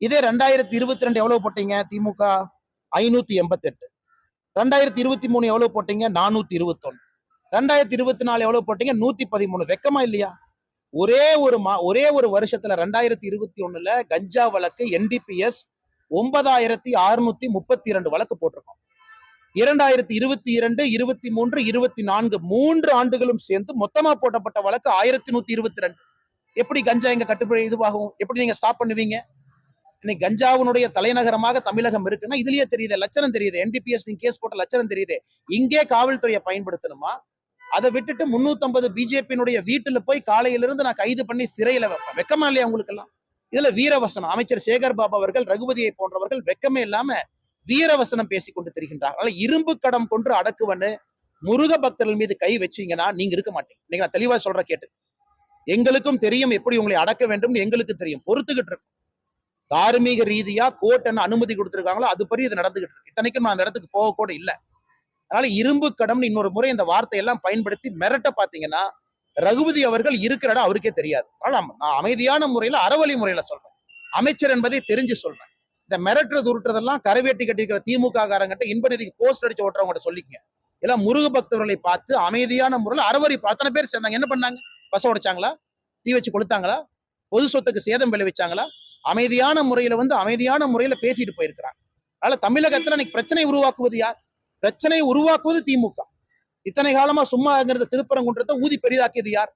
இதே 2022 எவ்வளவு போட்டீங்க திமுக? 588. 2023 எவ்வளவு போட்டீங்க? 421. 2024 எவ்வளவு போட்டீங்க? 113. வெக்கமா இல்லையா? ஒரே ஒரு வருஷத்துல 2021 கஞ்சா வழக்கு NDPS 9632 வழக்கு போட்டிருக்கோம். 2022, 23, 24 3 ஆண்டுகளும் சேர்ந்து மொத்தமா போட்டப்பட்ட வழக்கு 1122. எப்படி கஞ்சா இங்க கட்டுப்படி இதுவாகும்? எப்படி நீங்க ஸ்டாப் பண்ணுவீங்க? இன்னைக்கு கஞ்சாவுடைய தலைநகரமாக தமிழகம் இருக்குன்னா இதுலயே தெரியுது, லட்சணம் தெரியுது. NDPS நீங்க கேஸ் போட்ட லட்சணம் தெரியுது. இங்கே காவல்துறையை பயன்படுத்தணுமா? அதை விட்டுட்டு 350 பிஜேபியினுடைய வீட்டுல போய் காலையில இருந்து நான் கைது பண்ணி சிறையில வைப்பேன். வெக்கமா இல்லையா உங்களுக்கு எல்லாம்? இதுல வீரவசனம் அமைச்சர் சேகர் பாபு அவர்கள், ரகுபதியை போன்றவர்கள் வெக்கமே இல்லாம வீரவசனம் பேசிக் கொண்டு தெரிகின்றார். அதனால இரும்பு கடம் கொன்று அடக்குவன்னு முருக பக்தர்கள் மீது கை வச்சீங்கன்னா நீங்க இருக்க மாட்டீங்க. இன்னைக்கு நான் தெளிவா சொல்ற கேட்டு, எங்களுக்கும் தெரியும் எப்படி உங்களை அடக்க வேண்டும், எங்களுக்கு தெரியும், பொறுத்துக்கிட்டு இருக்கும். தார்மீக ரீதியா கோர்ட் என்ன அனுமதி கொடுத்திருக்காங்களோ அதுபடி இது நடந்துகிட்டு இருக்கு. இத்தனைக்கும் நான் அந்த இடத்துக்கு போக கூட இல்லை. அதனால இரும்பு கடம்னு இன்னொரு முறை இந்த வார்த்தையெல்லாம் பயன்படுத்தி மிரட்ட பாத்தீங்கன்னா ரகுபதி அவர்கள் இருக்கிற இடம் அவருக்கே தெரியாது. நான் அமைதியான முறையில அறவழி முறையில சொல்றேன், அமைச்சர் என்பதை தெரிஞ்சு சொல்றேன். இந்த மிரட்டுறது உருட்டுறதெல்லாம் கரைவேட்டி கட்டிருக்கிற திமுக காரங்கிட்ட இன்ப நிதிக்கு போஸ்ட் அடிச்சு ஓட்டுறவங்க சொல்லிக்கங்க. எல்லாம் முருக பக்தர்களை பார்த்து அமைதியான முறையில் அறவழி அத்தனை பேர் சேர்ந்தாங்க. என்ன பண்ணாங்க? பச உடைச்சாங்களா? தீ வச்சு கொளுத்தாங்களா? பொது சொத்துக்கு சேதம் விளைவிச்சாங்களா? அமைதியான முறையில அமைதியான முறையில பேசிட்டு போயிருக்கிறாங்க. அதனால தமிழகத்துல இன்னைக்கு பிரச்சனை உருவாக்குவது யார்? பிரச்சனையை உருவாக்குவது திமுக. இத்தனை காலமா சும்மா திருப்பரங்குன்றத்தை ஊதி பெரிதாக்கியது யார்?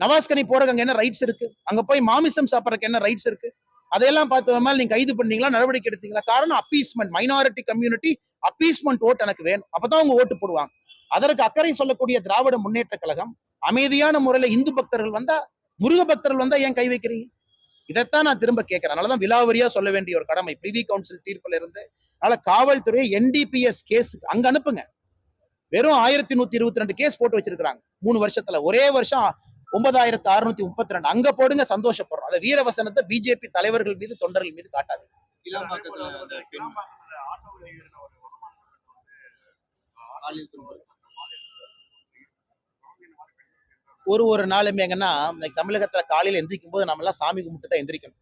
நவாஸ்கனி போறதுக்கு அங்க என்ன ரைட்ஸ் இருக்கு? அங்க போய் மாமிசம் சாப்பிடறதுக்கு என்ன ரைட்ஸ் இருக்கு? அதையெல்லாம் பார்த்து மேல நீங்க கைது பண்ணீங்களா, நடவடிக்கை எடுத்தீங்களா? காரணம் அப்பீஸ்மெண்ட், மைனாரிட்டி கம்யூனிட்டி அப்பீஸ்மெண்ட் ஓட்டு எனக்கு வேணும், அப்பதான் அவங்க ஓட்டு போடுவாங்க. அதற்கு அக்கறை சொல்லக்கூடிய திராவிட முன்னேற்ற கழகம் அமைதியான முறையில இந்து பக்தர்கள் வந்தா, முருக பக்தர்கள் வந்தா ஏன் கை வைக்கிறீங்க? இதைத்தான் நான் திரும்ப கேட்கிறேன். அதனாலதான் விலாவரியா சொல்ல வேண்டிய ஒரு கடமை பிரிவி கவுன்சில் தீர்ப்புல இருந்து. அதனால காவல்துறை NDPS கேஸ் அங்க அனுப்புங்க. வெறும் 1122 கேஸ் போட்டு வச்சிருக்காங்க 3 வருஷத்துல. ஒரே வருஷம் 9632 அங்க போடுங்க, சந்தோஷப்படுறோம். அந்த வீரவசனத்தை பிஜேபி தலைவர்கள் மீது, தொண்டர்கள் மீது காட்டாது. ஒரு நாளுமே எங்கன்னா தமிழகத்துல காலையில எந்திரிக்கும் போது நம்ம எல்லாம் சாமி கும்பிட்டு தான் எந்திரிக்கணும்.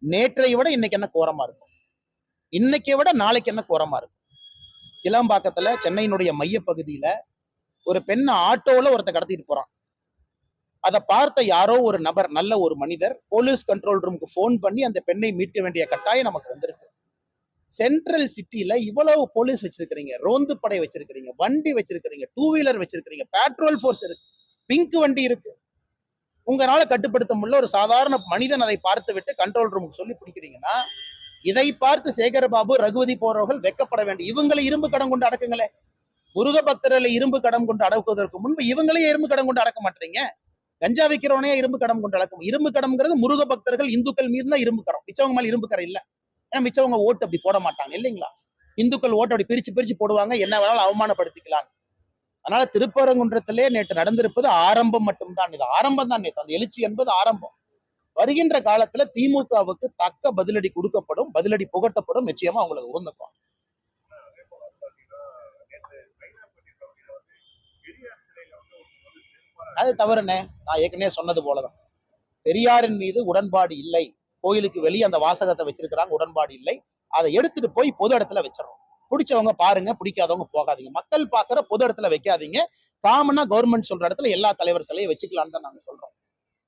நேற்றைய விட இன்னைக்கு என்ன கோரமா இருக்கும், இன்னைக்கை விட நாளைக்கு என்ன கோரமா இருக்கும். கிளாம்பாக்கத்துல சென்னையினுடைய மைய பகுதியில ஒரு பெண்ணை ஆட்டோல ஒருத்த கடத்திட்டு போறான். அதை பார்த்த யாரோ ஒரு நபர், நல்ல ஒரு மனிதர், போலீஸ் கண்ட்ரோல் ரூமுக்கு போன் பண்ணி அந்த பெண்ணை மீட்க வேண்டிய கட்டாயம் நமக்கு வந்திருக்கு. சென்ட்ரல் சிட்டில இவ்வளவு போலீஸ் வச்சிருக்கிறீங்க, ரோந்து படை வச்சிருக்கிறீங்க, வண்டி வச்சிருக்கிறீங்க, 2 வீலர் வச்சிருக்கிறீங்க, பேட்ரோல் போர்ஸ் இருக்கு, பிங்க் வண்டி இருக்கு. உங்களால கட்டுப்படுத்த முடியல. ஒரு சாதாரண மனிதன் அதை பார்த்து விட்டு கண்ட்ரோல் ரூமுக்கு சொல்லி பிடிக்கிறீங்கன்னா, இதை பார்த்து சேகர்பாபு, ரகுபதி போறவர்கள் வெக்கப்பட வேண்டும். இவங்களை இரும்பு கடம் கொண்டு அடக்குங்களே. முருக பக்தர்களை இரும்பு கடம் கொண்டு அடக்குவதற்கு முன்பு இவங்களே இரும்பு கடம் கொண்டு அடக்க மாட்டீங்க. கஞ்சா விற்கிறவனே இரும்பு கடம் கொண்டு அடக்கும். இரும்பு கடம்ங்கிறது முருக பக்தர்கள், இந்துக்கள் மீது தான் இரும்பு கரம். மிச்சவங்க மேல இரும்பு கரம் இல்ல. ஏன்னா மிச்சவங்க ஓட்டு அப்படி போட மாட்டாங்க இல்லைங்களா? இந்துக்கள் ஓட்டு அப்படி பிரிச்சு பிரிச்சு போடுவாங்க, என்ன வேணாலும் அவமானப்படுத்திக்கலாம். அதனால திருப்பரங்குன்றத்திலே நேற்று நடந்திருப்பது ஆரம்பம் மட்டும்தான். இது ஆரம்பம் தான். நேற்று அந்த எழுச்சி என்பது ஆரம்பம். வருகின்ற காலத்துல திமுகவுக்கு தக்க பதிலடி கொடுக்கப்படும், பதிலடி புகட்டப்படும். நிச்சயமா அவங்களுக்கு உகந்துக்கும். அது தவறுனே. நான் ஏற்கனவே சொன்னது போலதான், பெரியாரின் மீது உடன்பாடு இல்லை, கோயிலுக்கு வெளியே அந்த வாசகத்தை வச்சிருக்கிறாங்க, உடன்பாடு இல்லை, அதை எடுத்துட்டு போய் பொது இடத்துல வச்சிடறோம். பிடிச்சவங்க பாருங்க, பிடிக்காதவங்க போகாதீங்க. மக்கள் பாக்குற பொது இடத்துல வைக்காதீங்க. காமனா கவர்மெண்ட் சொல்ற இடத்துல எல்லா தலைவர் சிலையை வச்சுக்கலான்னு தான் நாங்க சொல்றோம்.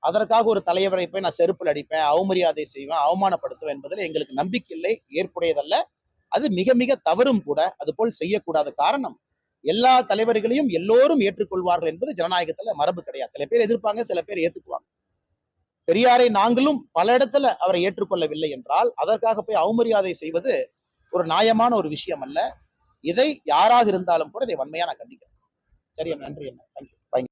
அதற்காக ஒரு தலைவரை போய் நான் செருப்பில் அடிப்பேன், அவமரியாதை செய்வேன், அவமானப்படுத்துவேன் என்பதில் எங்களுக்கு நம்பிக்கை இல்லை, ஏற்புடையதல்ல. அது மிக மிக தவறும் கூட. அது போல் செய்யக்கூடாத. காரணம், எல்லா தலைவர்களையும் எல்லோரும் ஏற்றுக்கொள்வார்கள் என்பது ஜனநாயகத்துல மரபு கிடையாது. சில பேர் எதிர்ப்பாங்க, சில பேர் ஏத்துக்குவாங்க. பெரியாரை நாங்களும் பல இடத்துல அவரை ஏற்றுக்கொள்ளவில்லை என்றால் அதற்காக போய் அவமரியாதை செய்வது ஒரு நியாயமான ஒரு விஷயம் அல்ல. இதை யாராக இருந்தாலும் கூட இதை வன்மையா நான் கண்டிக்கிறேன். சரியா? நன்றி. என்ன தேங்க்யூ.